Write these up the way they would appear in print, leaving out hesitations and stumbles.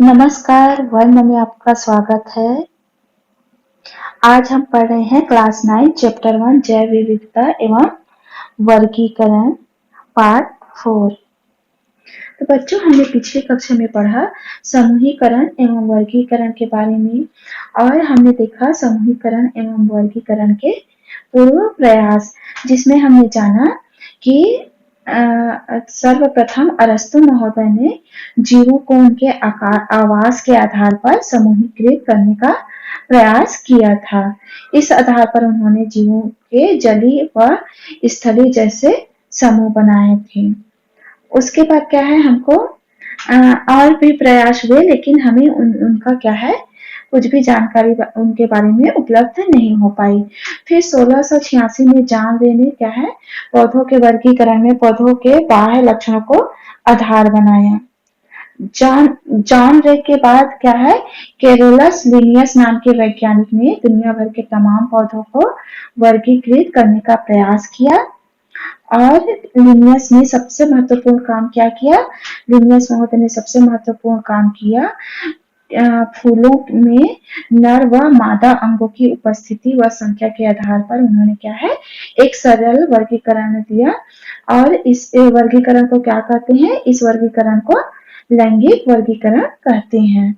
नमस्कार, वर्ण में आपका स्वागत है। आज हम पढ़ रहे हैं क्लास 9 चैप्टर 1 जैव विविधता एवं वर्गीकरण पार्ट 4। तो बच्चों, हमने पिछली कक्षा में पढ़ा समूहीकरण एवं वर्गीकरण के बारे में और हमने देखा समूहीकरण एवं वर्गीकरण के पूर्व प्रयास, जिसमें हमने जाना कि सर्वप्रथम अरस्तु महोदय ने जीवों को उनके आवास के आधार पर समूहीकृत करने का प्रयास किया था। इस आधार पर उन्होंने जीवों के जलीय व स्थलीय जैसे समूह बनाए थे। उसके बाद क्या है, हमको और भी प्रयास हुए, लेकिन हमें उनका क्या है, कुछ भी जानकारी उनके बारे में उपलब्ध नहीं हो पाई। फिर 1686 में जॉन रे ने क्या है, पौधों के वर्गीकरण में पौधों के बाह्य लक्षणों को आधार बनाया। जॉन रे के बाद क्या है, कैरोलस लिनियस नाम के वैज्ञानिक ने दुनिया भर के तमाम पौधों को वर्गीकृत करने का प्रयास किया और लिनियस ने सबसे महत्वपूर्ण काम क्या किया, लिनियस महोदय ने सबसे महत्वपूर्ण काम किया, फूलों में नर व मादा अंगों की उपस्थिति व संख्या के आधार पर उन्होंने क्या है, एक सरल वर्गीकरण दिया। और इस वर्गीकरण को क्या कहते हैं, इस वर्गीकरण को लैंगिक वर्गीकरण कहते हैं।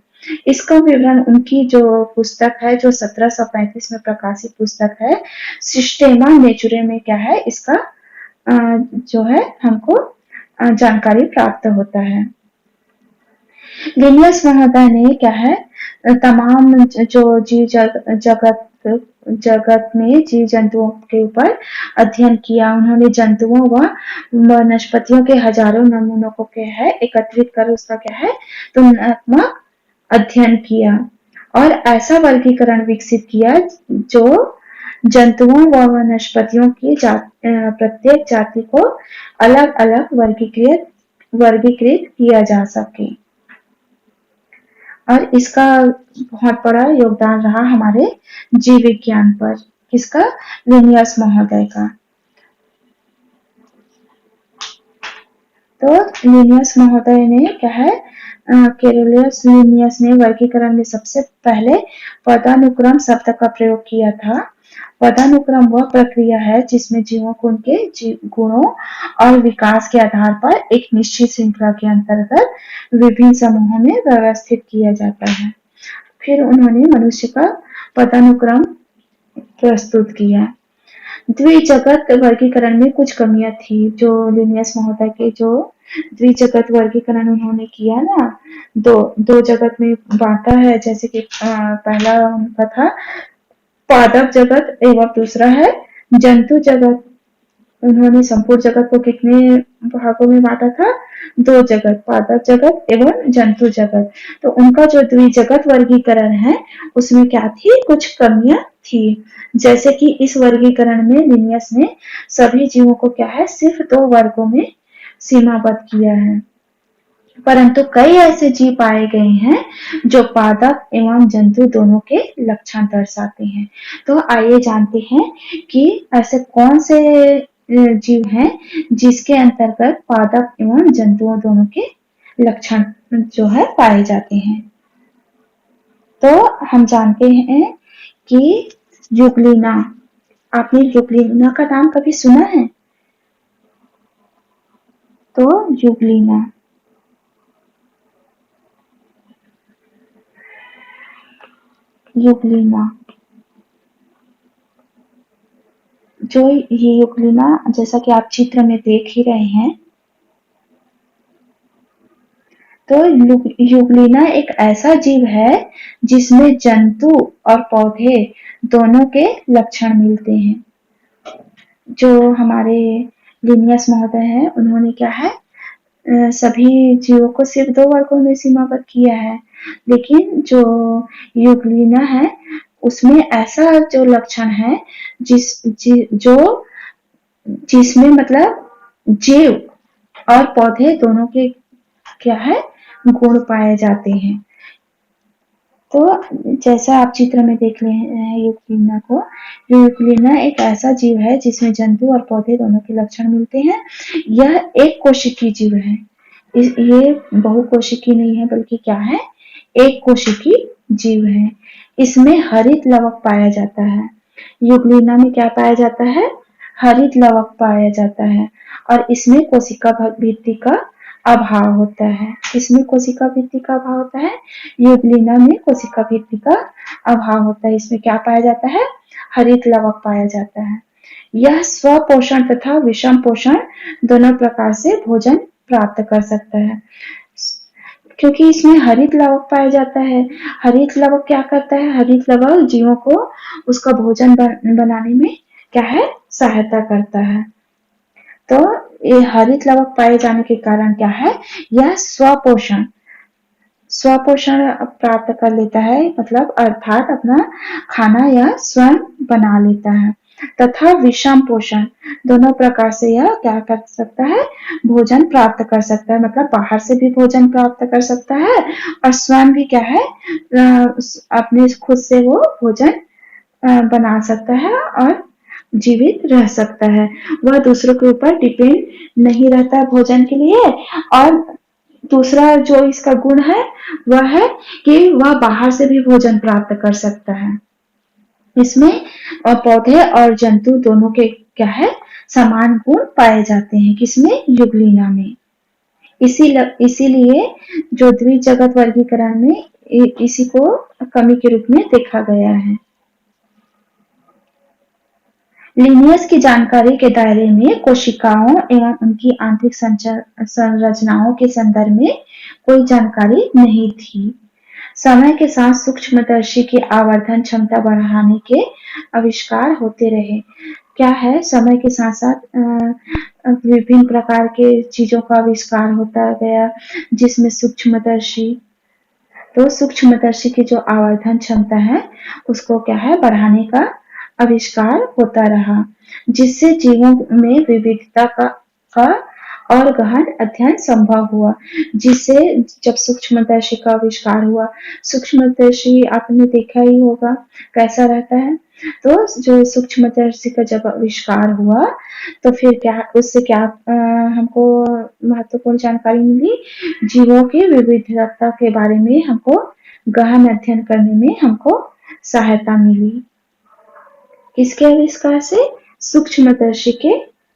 इसका विवरण उनकी जो पुस्तक है, जो 1735 में प्रकाशित पुस्तक है, सिस्टेमा नेचुरे में क्या है, इसका जो है हमको जानकारी प्राप्त होता है। लिनियस महोदय ने क्या है, तमाम जो जीव जगत में जीव जंतुओं के ऊपर अध्ययन किया। उन्होंने जंतुओं व वनस्पतियों के हजारों नमूनों को क्या है, एकत्रित कर उसका क्या है, तुलनात्मक अध्ययन किया और ऐसा वर्गीकरण विकसित किया जो जंतुओं व वनस्पतियों की प्रत्येक जाति को अलग अलग वर्गीकृत किया जा सके। और इसका बहुत बड़ा योगदान रहा हमारे जीव विज्ञान पर। किसका? लिनियस महोदय का। तो लिनियस महोदय ने क्या है, कैरोलस लिनियस ने वर्गीकरण में सबसे पहले पदानुक्रम शब्द का प्रयोग किया था। पदानुक्रम वह प्रक्रिया है जिसमें जीवों को उनके गुणों और विकास के आधार पर एक निश्चित श्रृंखला के अंतर्गत विभिन्न समूहों में व्यवस्थित किया जाता है। फिर उन्होंने मनुष्य का पदानुक्रम प्रस्तुत किया। द्विजगत वर्गीकरण में कुछ कमियां थी। जो लिनियस महोदय के जो द्विजगत वर्गीकरण उन्होंने किया ना, दो जगत में बांटा है। जैसे कि पहला उनका था पादप जगत एवं दूसरा है जंतु जगत। उन्होंने संपूर्ण जगत को कितने भागों में बांटा था? 2 जगत, पादप जगत एवं जंतु जगत। तो उनका जो द्विजगत वर्गीकरण है उसमें क्या थी, कुछ कमियां थी। जैसे कि इस वर्गीकरण में लिनियस ने सभी जीवों को क्या है, सिर्फ 2 वर्गों में सीमाबद्ध किया है, परंतु कई ऐसे जीव पाए गए हैं जो पादप एवं जंतु दोनों के लक्षण दर्शाते हैं। तो आइए जानते हैं कि ऐसे कौन से जीव हैं जिसके अंतर्गत पादप एवं जंतुओं दोनों के लक्षण जो है पाए जाते हैं। तो हम जानते हैं कि यूग्लिना, आपने यूग्लिना का नाम कभी सुना है? तो यूग्लिना जो ये यूग्लिना, जैसा कि आप चित्र में देख ही रहे हैं, तो यूग्लिना एक ऐसा जीव है जिसमें जंतु और पौधे दोनों के लक्षण मिलते हैं। जो हमारे लिनियस महोदय हैं उन्होंने क्या है, सभी जीवों को सिर्फ 2 वर्गों में सीमाबद्ध किया है, लेकिन जो यूग्लिना है उसमें ऐसा जो लक्षण है जिसमें मतलब जीव और पौधे दोनों के क्या है, गुण पाए जाते हैं। तो जैसा आप चित्र में देख रहे हैं यूग्लिना को, यूग्लिना एक ऐसा जीव है जिसमें जंतु और पौधे दोनों के लक्षण मिलते हैं। यह एक कोशिकीय जीव है। ये बहुकोशिकीय नहीं है, बल्कि क्या है, एक कोशिकी जीव है। इसमें हरित लवक पाया जाता है। यूग्लिना में क्या पाया जाता है? हरित लवक पाया जाता है और इसमें कोशिका भित्ति का अभाव होता है। इसमें कोशिका भित्ति का अभाव होता है, यूग्लिना में कोशिका भित्ति का अभाव होता है। इसमें क्या पाया जाता है? हरित लवक पाया जाता है। यह स्वपोषण तथा विषम पोषण दोनों प्रकार से भोजन प्राप्त कर सकता है, क्योंकि इसमें हरित लवक पाया जाता है। हरित लवक क्या करता है? हरित लवक जीवों को उसका भोजन बनाने में क्या है? सहायता करता है। तो ये हरित लवक पाए जाने के कारण क्या है? यह स्वपोषण प्राप्त कर लेता है, मतलब अर्थात अपना खाना यह स्वयं बना लेता है। तथा विषम पोषण दोनों प्रकार से यह क्या कर सकता है? भोजन प्राप्त कर सकता है, मतलब बाहर से भी भोजन प्राप्त कर सकता है और स्वयं भी क्या है? अपने खुद से वो भोजन बना सकता है और जीवित रह सकता है। वह दूसरों के ऊपर डिपेंड नहीं रहता भोजन के लिए। और दूसरा जो इसका गुण है वह है कि वह बाहर से भी भोजन प्राप्त कर सकता है। इसमें पौधे और जंतु दोनों के क्या है? समान गुण पाए जाते हैं। किसमें? यूग्लिना में। इसीलिए जो द्विजगत वर्गीकरण में इसी को कमी के रूप में देखा गया है। लिनियस की जानकारी के दायरे में कोशिकाओं एवं उनकी आंतरिक संरचनाओं के संदर्भ में कोई जानकारी नहीं थी। समय के साथ सूक्ष्मदर्शी की आवर्धन क्षमता बढ़ाने के आविष्कार होते रहे। क्या है? समय के साथ साथ विभिन्न प्रकार के चीजों का आविष्कार होता गया, जिसमें सूक्ष्मदर्शी की जो आवर्धन क्षमता है उसको क्या है? बढ़ाने का आविष्कार होता रहा, जिससे जीवों में विविधता का और गहन अध्ययन संभव हुआ। जिससे जब सूक्ष्मदर्शी का आविष्कार हुआ, सूक्ष्मदर्शी आपने देखा ही होगा कैसा रहता है। तो जो सूक्ष्मदर्शी का जब आविष्कार हुआ तो फिर क्या उससे क्या हमको महत्वपूर्ण जानकारी मिली? जीवों की विविधता के बारे में हमको गहन अध्ययन करने में हमको सहायता मिली। किसके आविष्कार से? सूक्ष्मदर्शी के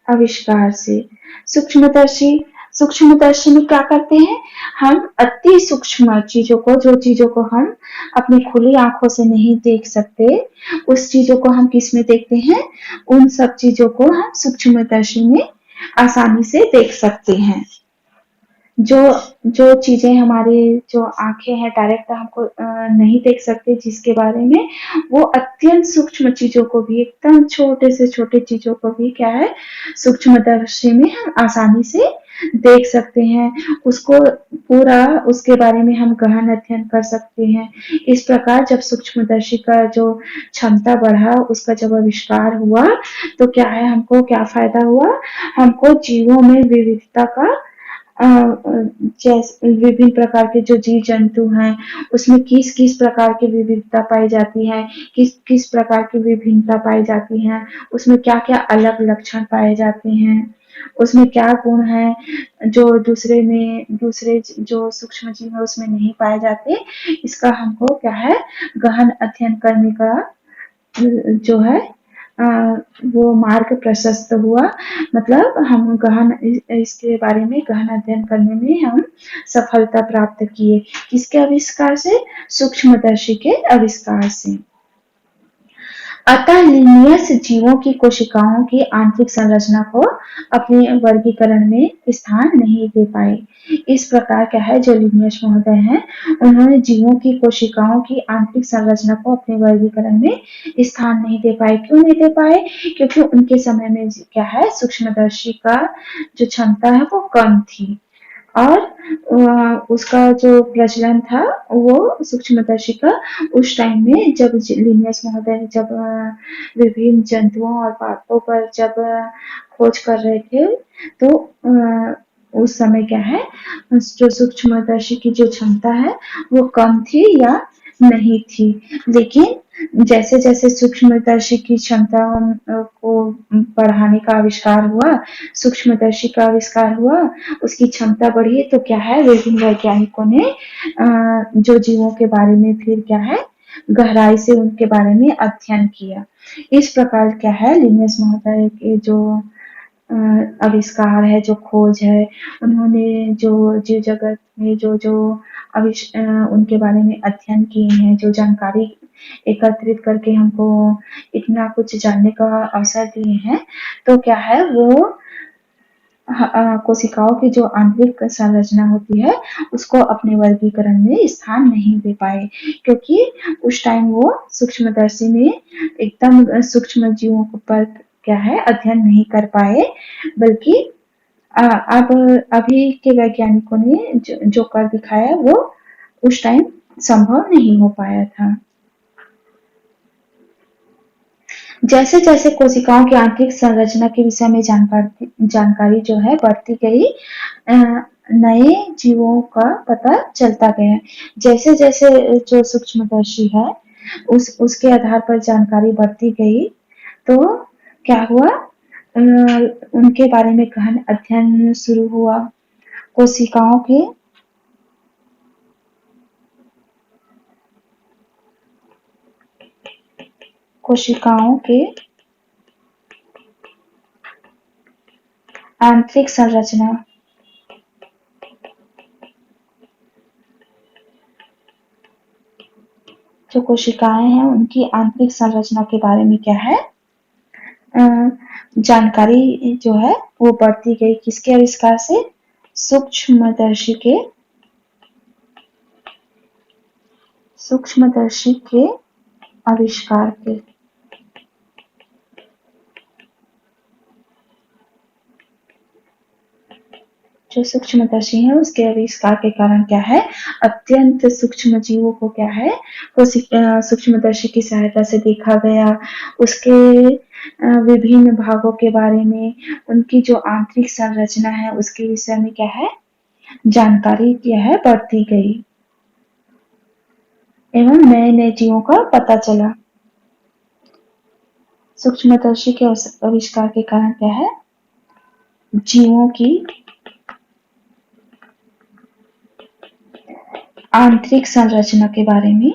आविष्कार से। सूक्ष्मदर्शी में क्या करते हैं? हम अति सूक्ष्म चीजों को, जो चीजों को हम अपनी खुली आंखों से नहीं देख सकते, उस चीजों को हम किस में देखते हैं? उन सब चीजों को हम सूक्ष्मदर्शी में आसानी से देख सकते हैं। जो चीजें हमारी जो आंखें हैं डायरेक्ट हमको नहीं देख सकते, जिसके बारे में वो अत्यंत सूक्ष्म चीजों को भी, एकदम छोटे से छोटे चीजों को भी क्या है? सूक्ष्मदर्शी में हम आसानी से देख सकते हैं। उसको पूरा उसके बारे में हम गहन अध्ययन कर सकते हैं। इस प्रकार जब सूक्ष्मदर्शी का जो क्षमता बढ़ा, उसका जब आविष्कार हुआ तो क्या है? हमको क्या फायदा हुआ? हमको जीवों में विविधता का जैसे विभिन्न प्रकार के जो जीव जंतु हैं उसमें किस किस प्रकार की विविधता पाई जाती है, किस किस प्रकार की विभिन्नता पाई जाती है, उसमें क्या क्या अलग लक्षण पाए जाते हैं, उसमें क्या गुण है जो दूसरे जो सूक्ष्म जीव है उसमें नहीं पाए जाते, इसका हमको क्या है? गहन अध्ययन करने का जो है वो मार्ग प्रशस्त हुआ। मतलब हम इसके बारे में गहन अध्ययन करने में हम सफलता प्राप्त किए। किसके आविष्कार से? सूक्ष्मदर्शी के आविष्कार से। अतः लिनियस जीवों की कोशिकाओं की आंतरिक संरचना को अपने वर्गीकरण में स्थान नहीं दे पाए। इस प्रकार क्या है? जो लिनियस महोदय हैं उन्होंने जीवों की कोशिकाओं की आंतरिक संरचना को अपने वर्गीकरण में स्थान नहीं दे पाए। क्यों नहीं दे पाए? क्योंकि उनके समय में क्या है? सूक्ष्मदर्शी का जो क्षमता है वो कम थी और उसका जो प्रचलन था वो सूक्ष्मदर्शी का उस टाइम में जब लिनियस महोदय ने जब विभिन्न जंतुओं और पादपों पर जब खोज कर रहे थे तो उस समय क्या है? जो सूक्ष्मदर्शी की जो क्षमता है वो कम थी या नहीं थी। लेकिन जैसे-जैसे सूक्ष्मदर्शी की क्षमता को बढ़ाने का आविष्कार हुआ, सूक्ष्मदर्शी का आविष्कार हुआ, उसकी क्षमता बढ़ी तो क्या है विभिन्न वैज्ञानिकों ने जो जीवों के बारे में फिर क्या है गहराई से उनके बारे में अध्ययन किया। इस प्रकार क्या है लिनियस महोदय के जो आविष्कार है, जो खोज है, उन्होंने जो जीव जगत में जो उनके बारे में अध्ययन किए हैं, जो जानकारी एकत्रित करके हमको इतना कुछ जानने का अवसर दिए हैं, तो क्या है वो कोशिकाओं की जो आंतरिक संरचना होती है, उसको अपने वर्गीकरण में स्थान नहीं दे पाए, क्योंकि उस टाइम वो सूक्ष्मदर्शी में एकदम सूक्ष्म जीवों पर क्या है अध्ययन नहीं कर पाए, बल्कि अब अभी के वैज्ञानिकों ने जो कर दिखाया वो उस टाइम संभव नहीं हो पाया था। जैसे जैसे कोशिकाओं की आंतरिक संरचना के विषय में जानकारी जो है बढ़ती गई, नए जीवों का पता चलता गया। जैसे जैसे जो सूक्ष्मदर्शी है उसके आधार पर जानकारी बढ़ती गई, तो क्या हुआ उनके बारे में गहन अध्ययन शुरू हुआ। कोशिकाओं के कोशिकाओं के आंतरिक संरचना जो कोशिकाएं हैं उनकी आंतरिक संरचना के बारे में क्या है जानकारी जो है वो बढ़ती गई। किसके आविष्कार से? सूक्ष्मदर्शी के आविष्कार के। जो सूक्ष्मदर्शी है उसके आविष्कार के कारण क्या है अत्यंत सूक्ष्म जीवों को क्या है सूक्ष्मदर्शी की सहायता से देखा गया। उसके विभिन्न भागों के बारे में, उनकी जो आंतरिक संरचना है उसके विषय में क्या है जानकारी क्या है बढ़ती गई एवं नए नए जीवों का पता चला। सूक्ष्मदर्शी के आविष्कार के कारण क्या है जीवों की आंतरिक संरचना के बारे में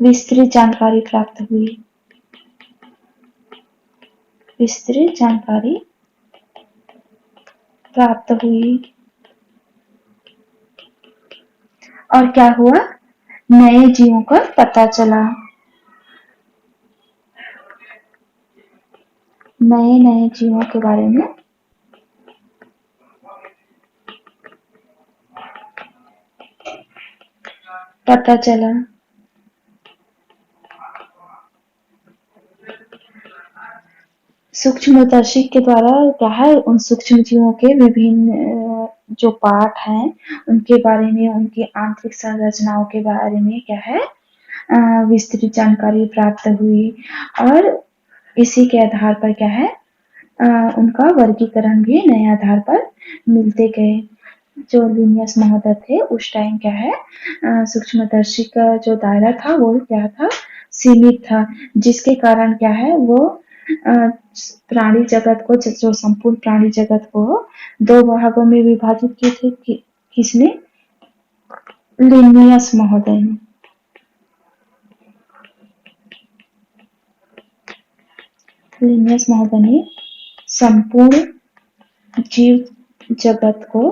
विस्तृत जानकारी प्राप्त हुई। विस्तृत जानकारी प्राप्त हुई और क्या हुआ नए जीवों का पता चला। नए नए जीवों के बारे में पता चला। सूक्ष्मदर्शी के द्वारा क्या है उन सूक्ष्म जीवों के विभिन्न जो पार्ट हैं उनके बारे में, उनकी आंतरिक संरचनाओं के बारे में क्या है विस्तृत जानकारी प्राप्त हुई और इसी के आधार पर क्या है उनका वर्गीकरण भी नए आधार पर मिलते गए। जो लिनियस महोदय थे उस टाइम क्या है सूक्ष्मदर्शी का जो दायरा था वो क्या था सीमित था, जिसके कारण क्या है वो प्राणी जगत को जो संपूर्ण प्राणी जगत को दो भागों में विभाजित किए थे किसने लिनियस महोदय ने। लिनियस महोदय ने संपूर्ण जीव जगत को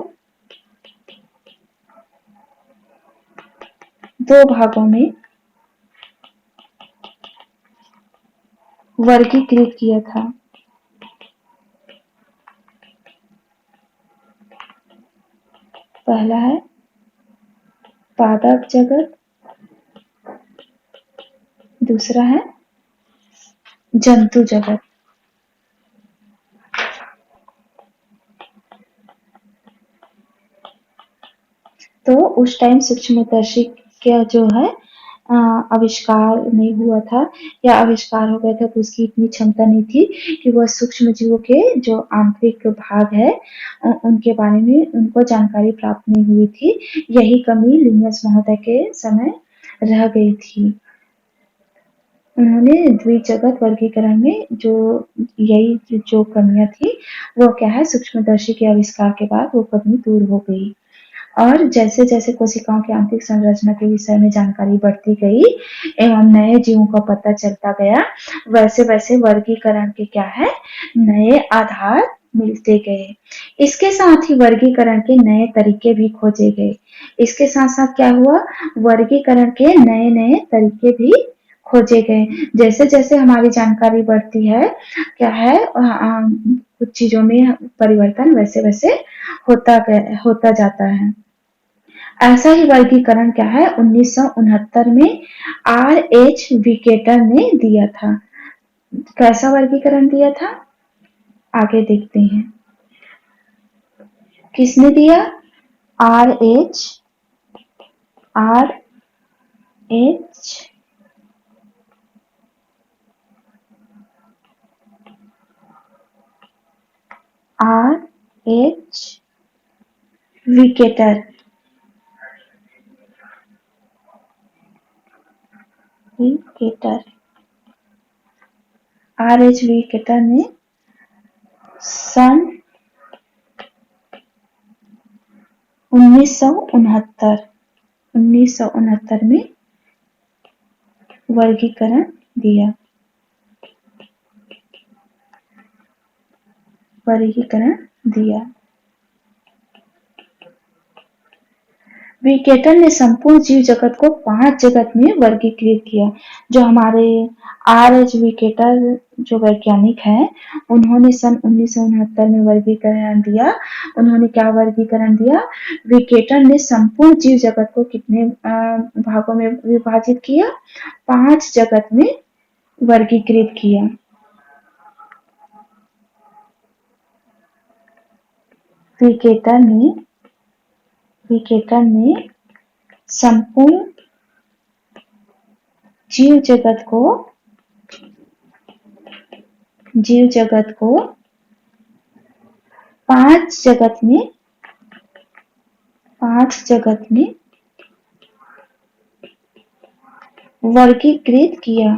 दो भागों में वर्गीकृत किया था। पहला है पादप जगत, दूसरा है जंतु जगत। तो उस टाइम सूक्ष्मदर्शी का जो है आविष्कार नहीं हुआ था या आविष्कार हो गया था तो उसकी इतनी क्षमता नहीं थी कि वह सूक्ष्म जीवों के जो आंतरिक भाग है उनके बारे में उनको जानकारी प्राप्त नहीं हुई थी। यही कमी लिनियस महोदय के समय रह गई थी। उन्होंने द्विजगत वर्गीकरण में यही जो कमियां थी वो क्या है, सूक्ष्मदर्शी के आविष्कार के बाद वो कमी दूर हो गई। और जैसे जैसे कोशिकाओं की आंतरिक संरचना के विषय में जानकारी बढ़ती गई एवं नए जीवों का पता चलता गया, वैसे वैसे वर्गीकरण के क्या है, नए आधार मिलते गए। इसके साथ ही वर्गीकरण के नए तरीके भी खोजे गए। इसके साथ साथ क्या हुआ, वर्गीकरण के नए नए तरीके भी खोजे गए। जैसे जैसे हमारी जानकारी बढ़ती है क्या है, कुछ चीजों में परिवर्तन वैसे वैसे होता जाता है। ऐसा ही वर्गीकरण क्या है 1969 में R.H. विकेटर ने दिया था। कैसा वर्गीकरण दिया था, आगे देखते हैं। किसने दिया, R.H. विकेटर R.H. विकेटर ने सन 1969 में वर्गीकरण दिया। विकेटर ने संपूर्ण जीव जगत को 5 जगत में वर्गीकृत किया। जो हमारे R.H. विकेटर जो वैज्ञानिक हैं, उन्होंने सन 1969 में वर्गीकरण दिया। उन्होंने क्या वर्गीकरण दिया, विकेटर ने संपूर्ण जीव जगत को कितने भागों में विभाजित किया, 5 जगत में वर्गीकृत किया। विकेटर ने संपूर्ण जीव जगत को 5 जगत में वर्गीकृत किया।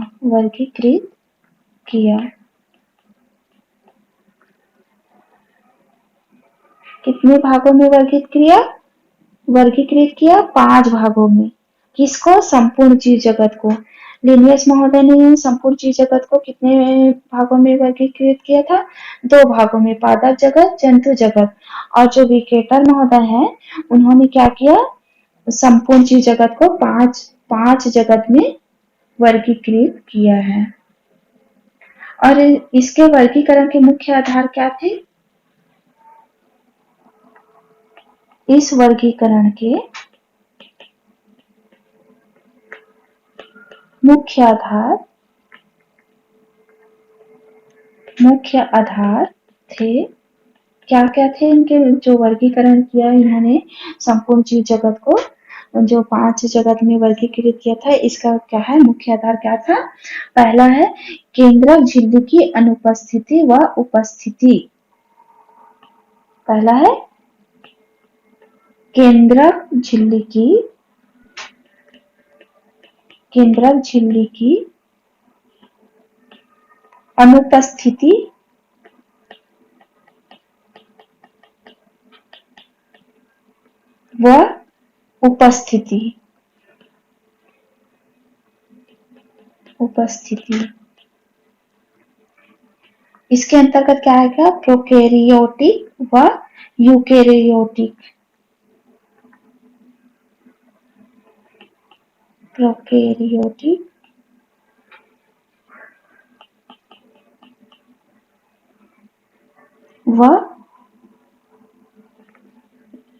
कितने भागों में वर्गीकृत किया, 5 भागों में। किसको, संपूर्ण जीव जगत को। लिनियस महोदय ने संपूर्ण जीव जगत को कितने भागों में वर्गीकृत किया था, 2 भागों में, पादप जगत, जंतु जगत। और जो विकेटर महोदय हैं, उन्होंने क्या किया, संपूर्ण जीव जगत को 5 जगत में वर्गीकृत किया है। और इसके वर्गीकरण के मुख्य आधार क्या थे, इस वर्गीकरण के मुख्य आधार थे, क्या क्या थे इनके, जो वर्गीकरण किया इन्होंने संपूर्ण जीव जगत को जो 5 जगत में वर्गीकृत किया था, इसका क्या है, मुख्य आधार क्या था। पहला है केंद्रक झिल्ली की अनुपस्थिति व उपस्थिति। पहला है केंद्रक झिल्ली की अनुपस्थिति व उपस्थिति। इसके अंतर्गत क्या आएगा, प्रोकैरियोटिक व यूकैरियोटिक। व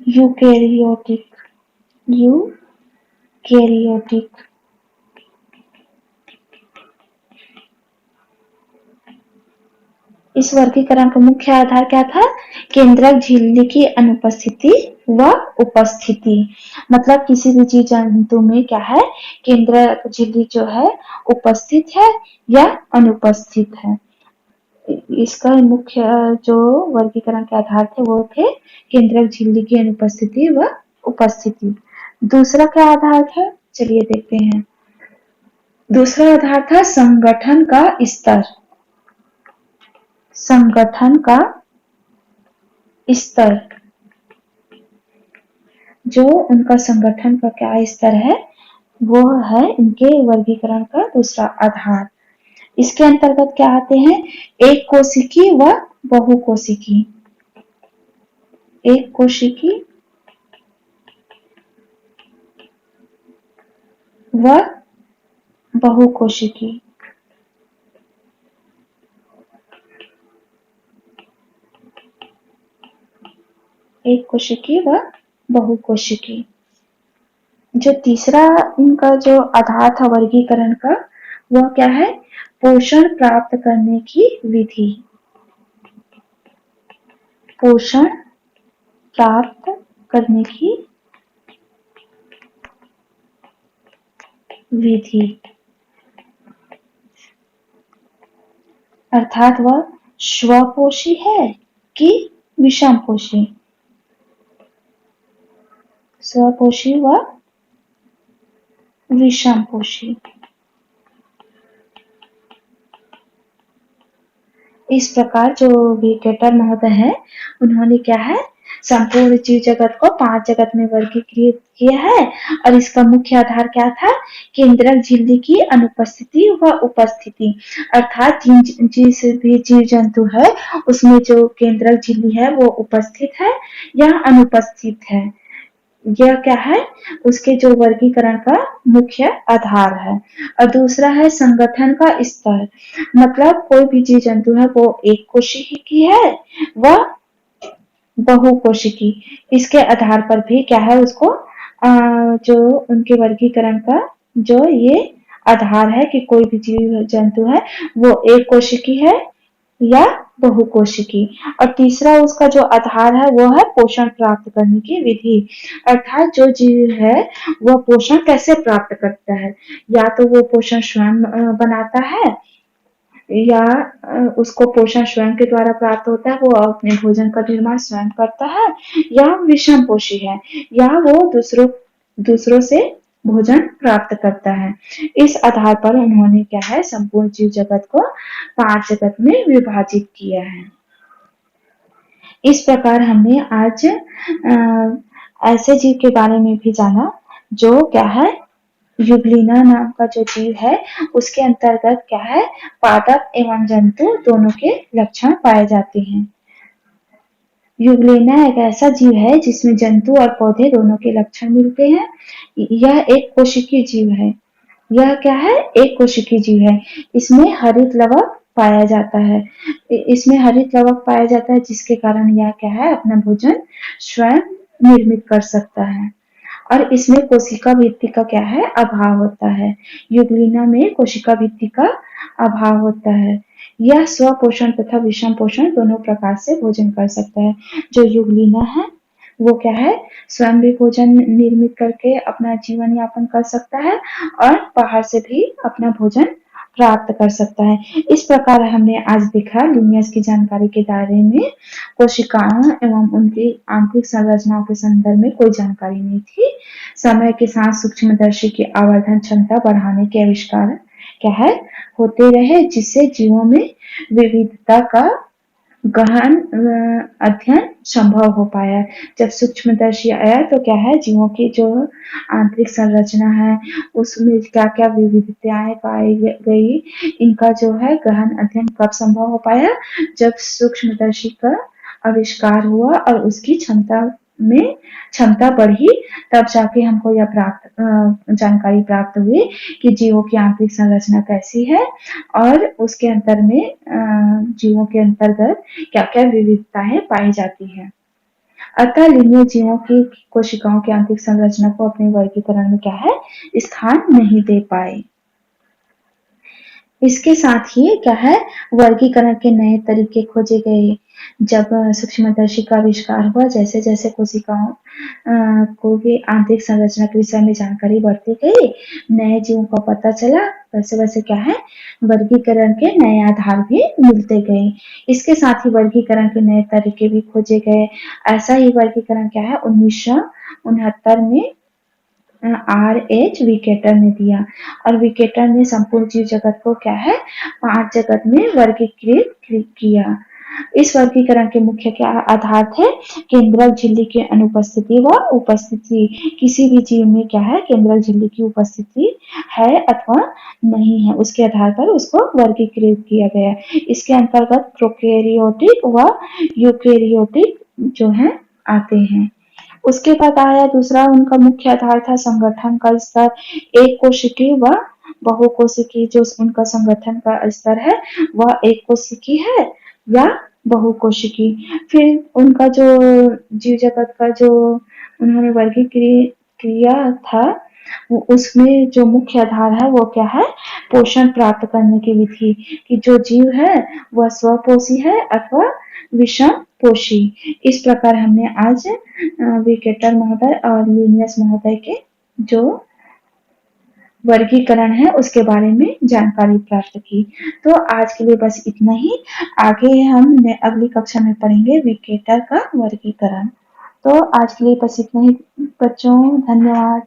यूकैरियोटिक। इस वर्गीकरण का मुख्य आधार क्या था, केंद्रक झिल्ली की अनुपस्थिति व उपस्थिति, मतलब किसी भी जीव जंतु में क्या है, केंद्रक झिल्ली जो है उपस्थित है या अनुपस्थित है। इसका मुख्य जो वर्गीकरण के आधार थे वो थे केंद्रक झिल्ली की अनुपस्थिति व उपस्थिति। दूसरा क्या आधार है, चलिए देखते हैं। दूसरा आधार था संगठन का स्तर। संगठन का स्तर, जो उनका संगठन का क्या स्तर है, वो है इनके वर्गीकरण का दूसरा आधार। इसके अंतर्गत क्या आते हैं, एक कोशिकी व बहुकोशिकी। एक कोशिकी व बहुकोशिकी। एक कोशिकी व बहुकोशिकी। जो तीसरा इनका जो आधार था वर्गीकरण का, वह क्या है, पोषण प्राप्त करने की विधि। पोषण प्राप्त करने की विधि, अर्थात वह स्वपोषी है कि विषमपोषी। स्वपोषी व विषमपोषी। इस प्रकार जो विकेटर महोदय है, उन्होंने क्या है, संपूर्ण जीव जगत को 5 जगत में वर्गीकृत किया है। और इसका मुख्य आधार क्या था, केंद्रक झिल्ली की अनुपस्थिति व उपस्थिति, अर्थात जिस भी जीव जंतु है उसमें जो केंद्रक झिल्ली है वो उपस्थित है या अनुपस्थित है, यह क्या है, उसके जो वर्गीकरण का मुख्य आधार है। और दूसरा है संगठन का स्तर, मतलब कोई भी जीव जंतु है वो एक कोशिकी है व बहुकोशिकी। इसके आधार पर भी क्या है, उसको जो उनके वर्गीकरण का जो ये आधार है कि कोई भी जीव जंतु है वो एक कोशिकी है या बहुकोशिकी। और तीसरा उसका जो आधार है वो है पोषण प्राप्त करने की विधि, अर्थात जो जीव है वह पोषण कैसे प्राप्त करता है, या तो वो पोषण स्वयं बनाता है या उसको पोषण स्वयं के द्वारा प्राप्त होता है, वो अपने भोजन का निर्माण स्वयं करता है, या विषम पोषी है या वो दूसरों से भोजन प्राप्त करता है। इस आधार पर उन्होंने क्या है, संपूर्ण जीव जगत को 5 जगत में विभाजित किया है। इस प्रकार हमने आज ऐसे जीव के बारे में भी जाना जो क्या है, युग्लिना नाम का जो जीव है उसके अंतर्गत क्या है, पादप एवं जंतु दोनों के लक्षण पाए जाते हैं। युग्लिना एक ऐसा जीव है जिसमें जंतु और पौधे दोनों के लक्षण मिलते हैं। यह एक कोशिकीय जीव है। यह क्या है, एक कोशिकीय जीव है। इसमें हरित लवक पाया जाता है। इसमें हरित लवक पाया जाता है जिसके कारण यह क्या है, अपना भोजन स्वयं निर्मित कर सकता है। और इसमें कोशिका भित्ति का क्या है, अभाव होता है। युग्लिना में कोशिका भित्ति का अभाव होता है। यह स्वपोषण तथा विषम पोषण दोनों प्रकार से भोजन कर सकता है। जो युग्लिना है वो क्या है, स्वयं भी भोजन निर्मित करके अपना जीवन यापन कर सकता है और बाहर से भी अपना भोजन प्राप्त कर सकता है। इस प्रकार हमने आज देखा लिनियस की जानकारी के दायरे में कोशिकाओं एवं उनकी आंतरिक संरचनाओं के संदर्भ में कोई जानकारी नहीं थी। समय के साथ सूक्ष्मदर्शी की आवर्धन क्षमता बढ़ाने के आविष्कार क्या है, होते रहे, जिससे जीवों में विविधता का गहन अध्ययन संभव हो पाया। जब सूक्ष्मदर्शी आया तो क्या है, जीवों की जो आंतरिक संरचना है उसमें क्या क्या विविधताएं पाई गई, इनका जो है गहन अध्ययन कब संभव हो पाया, जब सूक्ष्मदर्शी का आविष्कार हुआ और उसकी क्षमता बढ़ी, तब जाके हमको यह जानकारी प्राप्त हुई कि जीवों की आंतरिक संरचना कैसी है और उसके अंतर में जीवों के अंतर्गत क्या क्या विविधताएं पाई जाती है। अतः लिंगीय जीवों की कोशिकाओं की आंतरिक संरचना को अपने वर्गीकरण में क्या है, स्थान नहीं दे पाए। इसके साथ ही क्या है, वर्गीकरण के नए तरीके खोजे गए। जब सूक्ष्मदर्शी का आविष्कार हुआ, जैसे जैसे कोशिकाओं को भी आंतरिक संरचना के विषय में जानकारी बढ़ती गई, नए जीवों का पता चला, वैसे वैसे क्या है, वर्गीकरण के नए आधार भी मिलते गए। इसके साथ ही वर्गीकरण के नए तरीके भी खोजे गए। ऐसा ही वर्गीकरण क्या है, 1969 में R.H. विकेटर ने दिया, और विकेटर ने संपूर्ण जीव जगत को क्या है, 5 जगत में वर्गीकृत किया। इस वर्गीकरण के मुख्य क्या आधार थे, केंद्रक झिल्ली की अनुपस्थिति व उपस्थिति। किसी भी जीव में क्या है, केंद्रक झिल्ली की उपस्थिति है अथवा नहीं है, उसके आधार पर उसको वर्गीकृत किया गया। इसके अंतर्गत प्रोकैरियोटिक व यूकैरियोटिक जो है आते हैं। उसके बाद आया दूसरा, उनका मुख्य आधार था संगठन का स्तर, एक कोशिकीय व बहुकोशिकीय। जो उनका संगठन का स्तर है वह एक कोशिकीय है या बहुकोशिकीय। फिर उनका जो जीव जगत का जो उन्होंने वर्गीकृत किया था, उसमें जो मुख्य आधार है वो क्या है, पोषण प्राप्त करने की विधि, कि जो जीव है वह स्वपोषी है अथवा विषम पोषी। इस प्रकार हमने आज विकेटर महोदय और लिनियस महोदय के जो वर्गीकरण है उसके बारे में जानकारी प्राप्त की। तो आज के लिए बस इतना ही। आगे हम अगली कक्षा में पढ़ेंगे विकेटर का वर्गीकरण। तो आज के लिए बस इतना ही बच्चों, धन्यवाद।